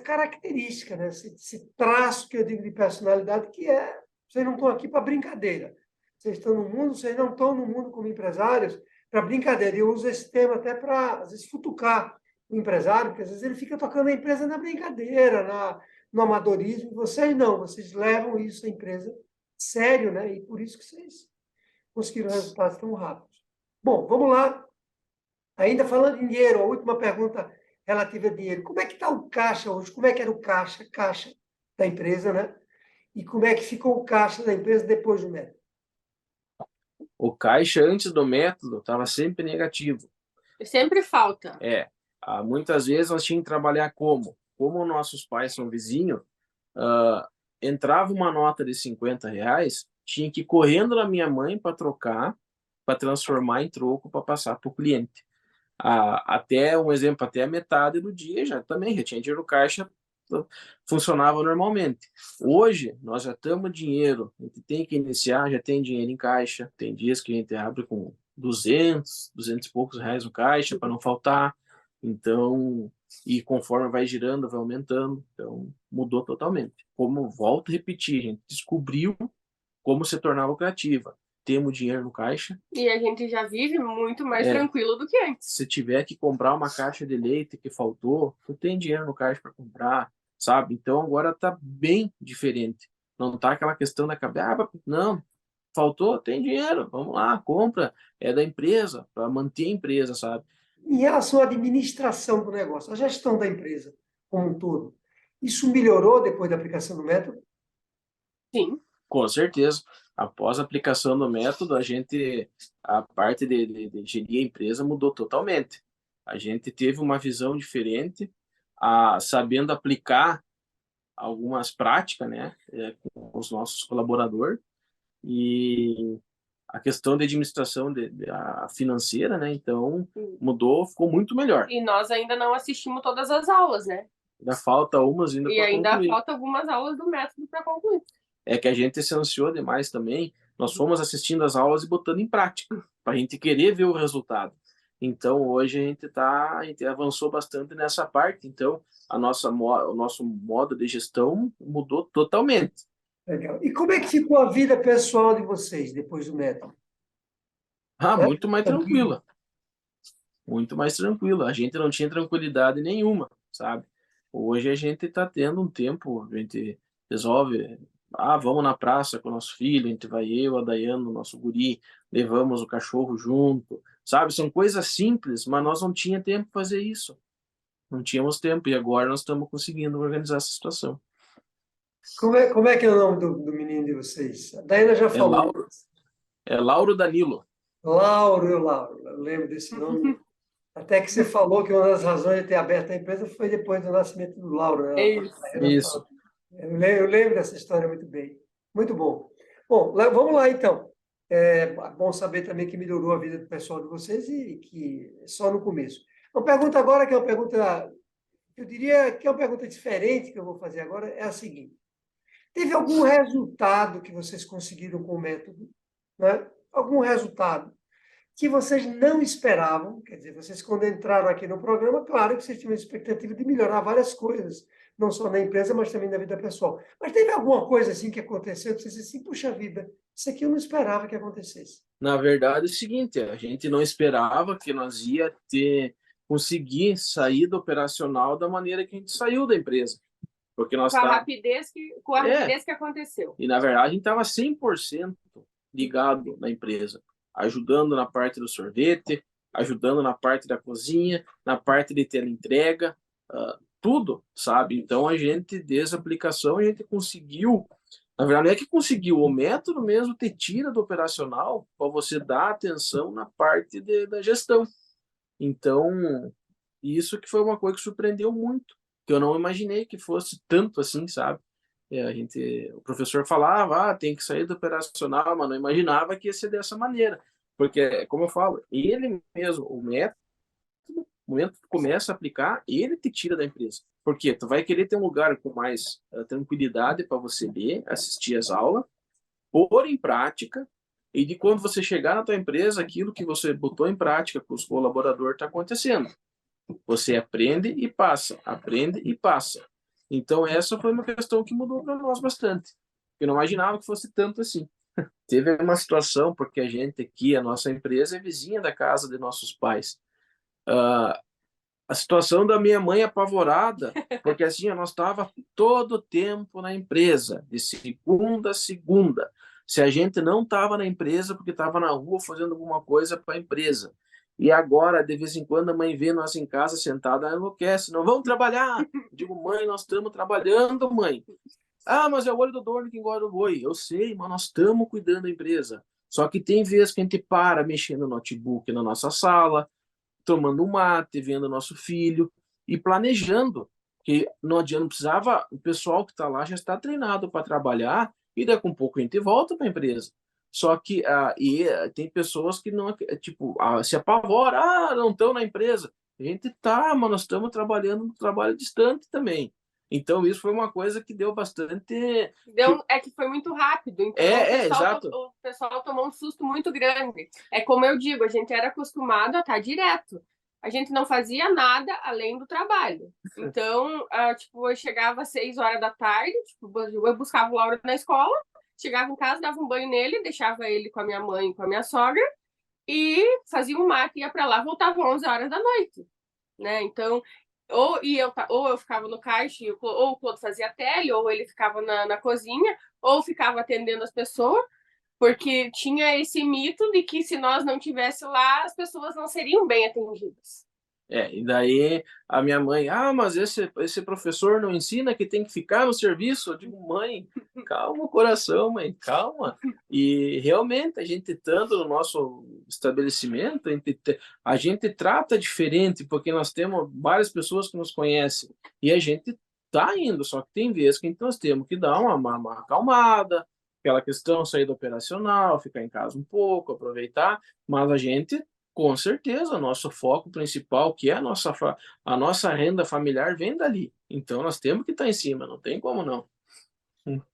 característica, né? Esse traço que eu digo de personalidade, que é, vocês não estão aqui para brincadeira. Vocês estão no mundo, vocês não estão no mundo como empresários para brincadeira. E eu uso esse termo até para, às vezes, futucar o empresário, porque às vezes ele fica tocando a empresa na brincadeira, no amadorismo. Vocês não, vocês levam isso à empresa sério, né? E por isso que vocês conseguiram resultados tão rápidos. Bom, vamos lá. Ainda falando em dinheiro, a última pergunta relativa a dinheiro. Como é que está o caixa hoje? Como é que era o caixa da empresa, né? E como é que ficou o caixa da empresa depois do método? O caixa antes do método estava sempre negativo. Sempre falta. Muitas vezes nós tínhamos que trabalhar como nossos pais são vizinhos, entrava uma nota de R$50, tinha que ir correndo na minha mãe para trocar, para transformar em troco, para passar para o cliente. Até um exemplo, até a metade do dia já tinha dinheiro no caixa funcionava normalmente. Hoje, nós já estamos dinheiro, a gente tem que iniciar, já tem dinheiro em caixa, tem dias que a gente abre com 200 e poucos reais no caixa para não faltar, então, e conforme vai girando, vai aumentando, então mudou totalmente. Como volto a repetir, a gente descobriu como se tornar lucrativa. Temos dinheiro no caixa. E a gente já vive muito mais tranquilo do que antes. Se tiver que comprar uma caixa de leite que faltou, tu tem dinheiro no caixa para comprar, sabe? Então agora tá bem diferente. Não tá aquela questão da cabeça, não, faltou, tem dinheiro, vamos lá, compra, é da empresa, para manter a empresa, sabe? Em relação à administração do negócio, a gestão da empresa como um todo, isso melhorou depois da aplicação do método? Sim. Com certeza. Após a aplicação do método, a parte de gerir a empresa mudou totalmente. A gente teve uma visão diferente, sabendo aplicar algumas práticas, né, com os nossos colaboradores, e a questão de administração a financeira, né, então mudou, ficou muito melhor. E nós ainda não assistimos todas as aulas, né? Ainda falta umas ainda E ainda concluir. falta algumas aulas do método para concluir. É que a gente se ansiou demais também. Nós fomos assistindo as aulas e botando em prática, para a gente querer ver o resultado. Então, hoje a gente avançou bastante nessa parte. Então, o nosso modo de gestão mudou totalmente. Legal. E como é que ficou a vida pessoal de vocês depois do método? Muito mais tranquila. Muito mais tranquila. A gente não tinha tranquilidade nenhuma, sabe? Hoje a gente está tendo um tempo, a gente resolve, vamos na praça com o nosso filho, a gente vai eu, a Dayana, o nosso guri, levamos o cachorro junto, sabe? São coisas simples, mas nós não tínhamos tempo para fazer isso. Não tínhamos tempo, e agora nós estamos conseguindo organizar essa situação. Como é que é o nome do menino de vocês? A Dayana já falou. É Lauro Danilo. Lauro, eu lembro desse nome. Até que você falou que uma das razões de ter aberto a empresa foi depois do nascimento do Lauro, né? Isso. Eu lembro dessa história muito bem. Muito bom. Bom, vamos lá então. É bom saber também que melhorou a vida do pessoal de vocês e que é só no começo. Uma pergunta agora, que é uma pergunta, eu diria que é uma pergunta diferente que eu vou fazer agora, é a seguinte. Teve algum resultado que vocês conseguiram com o método? Né? Algum resultado que vocês não esperavam? Quer dizer, vocês quando entraram aqui no programa, claro que vocês tinham a expectativa de melhorar várias coisas, não só na empresa, mas também na vida pessoal. Mas teve alguma coisa assim que aconteceu que vocês disseram assim, puxa vida, isso aqui eu não esperava que acontecesse? Na verdade é o seguinte, a gente não esperava que nós ia conseguir sair do operacional da maneira que a gente saiu da empresa. Porque nós com a rapidez que aconteceu. E, na verdade, a gente estava 100% ligado na empresa, ajudando na parte do sorvete, ajudando na parte da cozinha, na parte de teleentrega, tudo, sabe? Então, a gente, desde a aplicação, a gente conseguiu, na verdade, não é que conseguiu, o método mesmo te tira do operacional para você dar atenção na parte da gestão. Então, isso que foi uma coisa que surpreendeu muito, que eu não imaginei que fosse tanto assim, sabe? O professor falava, tem que sair do operacional, mas não imaginava que ia ser dessa maneira. Porque, como eu falo, ele mesmo, o método, no momento que tu começa a aplicar, ele te tira da empresa. Por quê? Tu vai querer ter um lugar com mais tranquilidade para você ler, assistir as aulas, pôr em prática, e de quando você chegar na tua empresa, aquilo que você botou em prática com os colaboradores está acontecendo. Você aprende e passa, aprende e passa. Então, essa foi uma questão que mudou para nós bastante. Eu não imaginava que fosse tanto assim. Teve uma situação, porque a gente aqui, a nossa empresa é vizinha da casa de nossos pais. A situação da minha mãe apavorada, porque assim, nós estava todo o tempo na empresa, de segunda a segunda. Se a gente não estava na empresa, porque estava na rua fazendo alguma coisa para a empresa. E agora, de vez em quando, a mãe vê nós em casa sentada, ela enlouquece. Não vamos trabalhar. Eu digo, mãe, nós estamos trabalhando, mãe. Mas é o olho do dono que engorda o boi. Eu sei, mas nós estamos cuidando da empresa. Só que tem vezes que a gente para mexendo no notebook na nossa sala, tomando um mate, vendo o nosso filho e planejando. Que não adianta, não precisava, o pessoal que está lá já está treinado para trabalhar e daqui a um pouco a gente volta para a empresa. Só que tem pessoas que não, se apavoram, não estão na empresa. A gente tá, mas nós estamos trabalhando no trabalho distante também. Então, isso foi uma coisa que deu bastante... É que foi muito rápido, então exato. o pessoal tomou um susto muito grande. É como eu digo, a gente era acostumado a estar direto. A gente não fazia nada além do trabalho. Então, tipo, eu chegava às 6 horas da tarde, tipo, eu buscava o Lauro na escola, chegava em casa, dava um banho nele, deixava ele com a minha mãe e com a minha sogra, e fazia um mate, ia para lá, voltava 11 horas da noite, né? Então, ou eu ficava no caixa, ou o Claude fazia tele, ou ele ficava na cozinha, ou ficava atendendo as pessoas, porque tinha esse mito de que se nós não tivesse lá, as pessoas não seriam bem atendidas. E daí a minha mãe, mas esse professor não ensina que tem que ficar no serviço? Eu digo, mãe, calma o coração, mãe, calma. E realmente, a gente estando no nosso estabelecimento, a gente trata diferente, porque nós temos várias pessoas que nos conhecem, e a gente tá indo, só que tem vezes que nós temos que dar uma acalmada, aquela questão, sair do operacional, ficar em casa um pouco, aproveitar, mas a gente... Com certeza, o nosso foco principal, que é a nossa renda familiar, vem dali. Então, nós temos que estar em cima, não tem como não.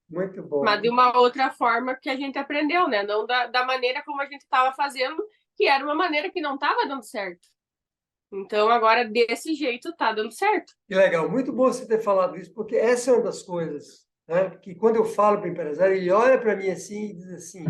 Muito bom. Mas de uma outra forma que a gente aprendeu, né? Não da maneira como a gente estava fazendo, que era uma maneira que não estava dando certo. Então, agora, desse jeito, está dando certo. Que legal. Muito bom você ter falado isso, porque essa é uma das coisas, né, que quando eu falo para o empresário, ele olha para mim assim e diz assim...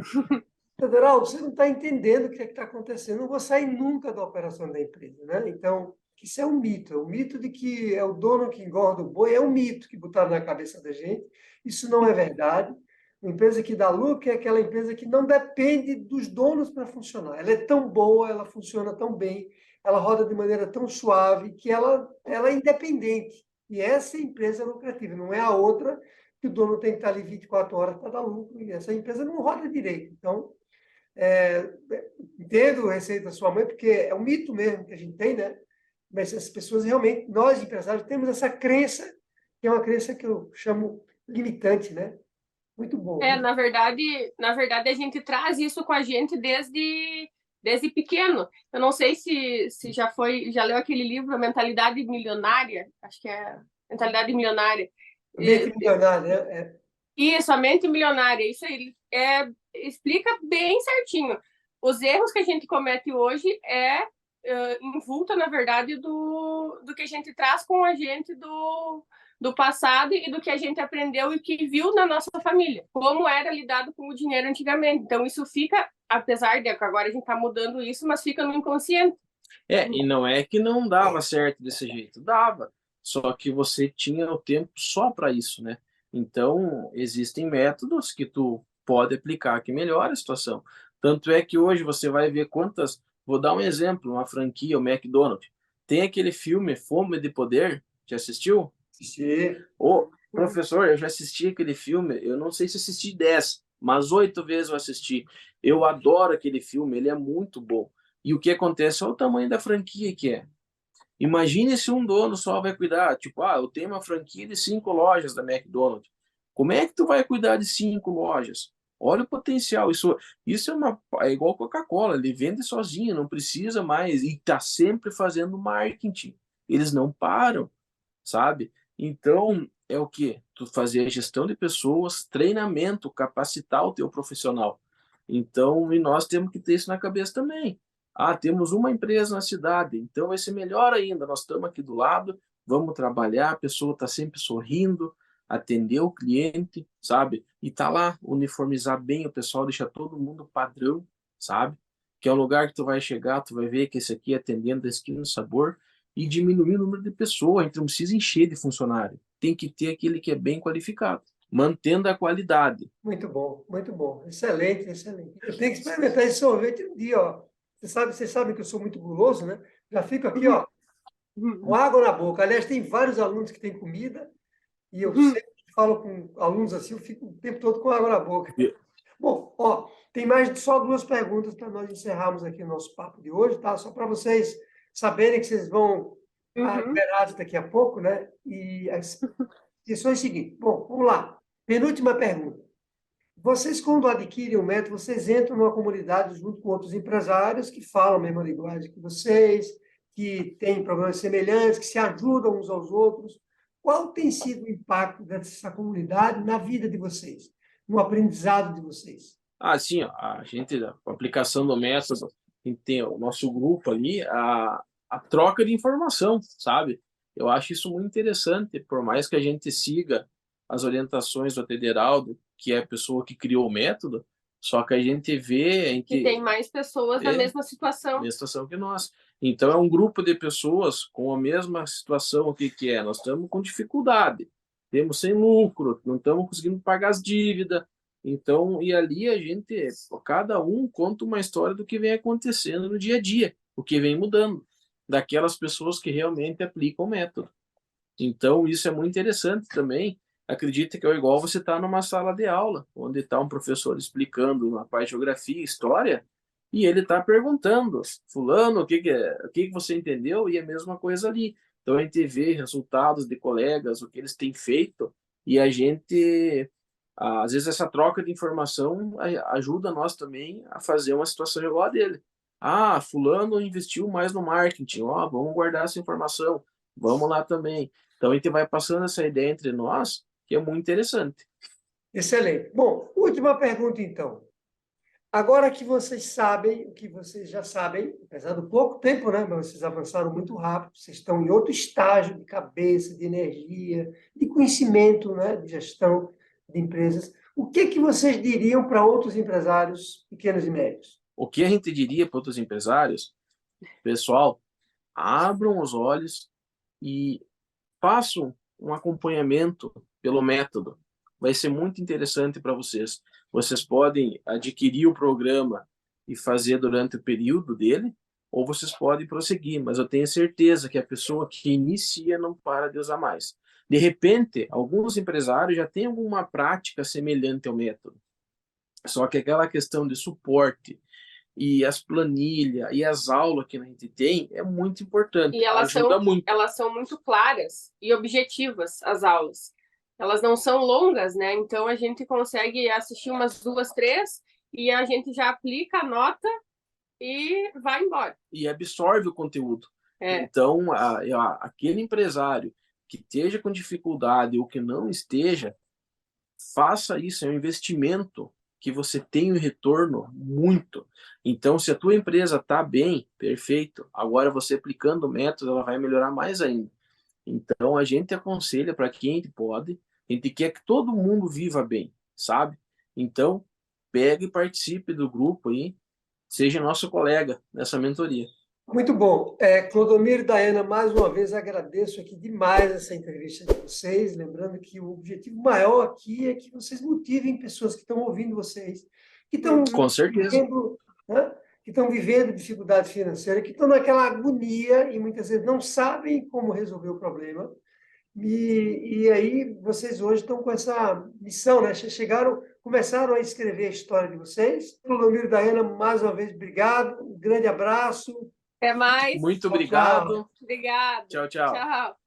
Federal, você não está entendendo o que está acontecendo. Eu não vou sair nunca da operação da empresa, né? Então, isso é um mito. É um mito de que é o dono que engorda o boi. É um mito que botaram na cabeça da gente. Isso não é verdade. Uma empresa que dá lucro é aquela empresa que não depende dos donos para funcionar. Ela é tão boa, ela funciona tão bem, ela roda de maneira tão suave que ela é independente. E essa empresa é lucrativa, não é a outra que o dono tem que estar ali 24 horas para dar lucro. E essa empresa não roda direito. Então, entendo o receio da sua mãe, porque é um mito mesmo que a gente tem, né? Mas as pessoas realmente, nós empresários, temos essa crença, que é uma crença que eu chamo limitante, né? Muito bom. Na verdade, a gente traz isso com a gente desde pequeno. Eu não sei se já leu aquele livro Mentalidade Milionária, acho que é Mentalidade Milionária. A mente milionária, né? Isso, a mente milionária, isso aí. Explica bem certinho. Os erros que a gente comete hoje invulta, na verdade, do que a gente traz com a gente do passado e do que a gente aprendeu e que viu na nossa família, como era lidado com o dinheiro antigamente. Então, isso fica, apesar de que agora a gente está mudando isso, mas fica no inconsciente. E não é que não dava certo desse jeito, dava. Só que você tinha o tempo só para isso, né? Então, existem métodos que tu pode aplicar que melhora a situação. Tanto é que hoje você vai ver quantas... Vou dar um exemplo, uma franquia, o McDonald's. Tem aquele filme Fome de Poder, já assistiu? Sim. Professor, eu já assisti aquele filme, eu não sei se assisti 10, mas 8 vezes eu assisti. Eu adoro aquele filme, ele é muito bom. E o que acontece? Olha o tamanho da franquia que é. Imagine se um dono só vai cuidar, tipo, eu tenho uma franquia de 5 lojas da McDonald's. Como é que tu vai cuidar de 5 lojas? Olha o potencial. Isso é igual Coca-Cola, ele vende sozinho, não precisa mais. E está sempre fazendo marketing. Eles não param, sabe? Então, é o quê? Tu fazer a gestão de pessoas, treinamento, capacitar o teu profissional. Então, e nós temos que ter isso na cabeça também. Temos uma empresa na cidade, então vai ser melhor ainda. Nós estamos aqui do lado, vamos trabalhar, a pessoa está sempre sorrindo, atender o cliente, sabe? E tá lá, uniformizar bem o pessoal, deixar todo mundo padrão, sabe? Que é o lugar que tu vai chegar, tu vai ver que esse aqui é atendendo da esquina do sabor e diminuir o número de pessoas. A gente não precisa encher de funcionário. Tem que ter aquele que é bem qualificado, mantendo a qualidade. Muito bom, muito bom. Excelente, excelente. Eu tenho que experimentar esse sorvete um dia, ó. Vocês sabem que eu sou muito guloso, né? Já fico aqui, ó, com água na boca. Aliás, tem vários alunos que têm comida e eu sempre falo com alunos assim, eu fico o tempo todo com água na boca. Bom, ó, tem mais só 2 perguntas para nós encerrarmos aqui o nosso papo de hoje, tá? Só para vocês saberem que vocês vão liberados daqui a pouco, né? E as questões seguintes. Bom, vamos lá. Penúltima pergunta. Vocês, quando adquirem o método, vocês entram numa comunidade junto com outros empresários que falam a mesma linguagem que vocês, que têm problemas semelhantes, que se ajudam uns aos outros. qual tem sido o impacto dessa comunidade na vida de vocês, no aprendizado de vocês? Sim, ó, a gente, a aplicação do método, a gente tem o nosso grupo ali, a troca de informação, sabe? Eu acho isso muito interessante, por mais que a gente siga as orientações do Tederaldo, que é a pessoa que criou o método, só que a gente vê em Que que tem mais pessoas na mesma situação. mesma situação que nós. Então, é um grupo de pessoas com a mesma situação. O que que é? Nós estamos com dificuldade, temos sem lucro, não estamos conseguindo pagar as dívidas. Então, e ali a gente, cada um conta uma história do que vem acontecendo no dia a dia, o que vem mudando, daquelas pessoas que realmente aplicam o método. Então, isso é muito interessante também. Acredita que é igual você estar numa sala de aula, onde está um professor explicando uma parte de geografia, história, e ele está perguntando, fulano, o que você entendeu? E é a mesma coisa ali. Então, a gente vê resultados de colegas, o que eles têm feito, e a gente, às vezes, essa troca de informação ajuda nós também a fazer uma situação igual a dele. Fulano investiu mais no marketing, vamos guardar essa informação, vamos lá também. Então, a gente vai passando essa ideia entre nós, que é muito interessante. Excelente. Bom, última pergunta, então. Agora que vocês sabem o que vocês já sabem, apesar do pouco tempo, né? Mas vocês avançaram muito rápido, vocês estão em outro estágio de cabeça, de energia, de conhecimento, né? De gestão de empresas. O que vocês diriam para outros empresários pequenos e médios? O que a gente diria para outros empresários? Pessoal, abram os olhos e façam um acompanhamento pelo método. Vai ser muito interessante para vocês. Vocês podem adquirir o programa e fazer durante o período dele, ou vocês podem prosseguir, mas eu tenho certeza que a pessoa que inicia não para de usar mais. De repente, alguns empresários já têm alguma prática semelhante ao método, só que aquela questão de suporte e as planilhas e as aulas que a gente tem é muito importante, E ajuda muito. Elas são muito claras e objetivas, as aulas. Elas não são longas, né? Então a gente consegue assistir umas 2, 3 e a gente já aplica a nota e vai embora. E absorve o conteúdo. Então, aquele empresário que esteja com dificuldade ou que não esteja, faça isso, é um investimento que você tem um retorno muito. Então, se a tua empresa está bem, perfeito. Agora, você aplicando o método, ela vai melhorar mais ainda. Então, a gente aconselha para quem pode, a gente quer que todo mundo viva bem, sabe? Então, pegue e participe do grupo aí, seja nosso colega nessa mentoria. Muito bom. Clodomiro e Daiana, mais uma vez agradeço aqui demais essa entrevista de vocês. Lembrando que o objetivo maior aqui é que vocês motivem pessoas que estão ouvindo vocês, que estão Com certeza. vivendo, né? Que estão vivendo dificuldade financeira, que estão naquela agonia e muitas vezes não sabem como resolver o problema. E aí vocês hoje estão com essa missão, né? Começaram a escrever a história de vocês. Clodomiro e Daiana, mais uma vez, obrigado. Um grande abraço. Até mais. Muito obrigado. Obrigado. Tchau, tchau. Tchau.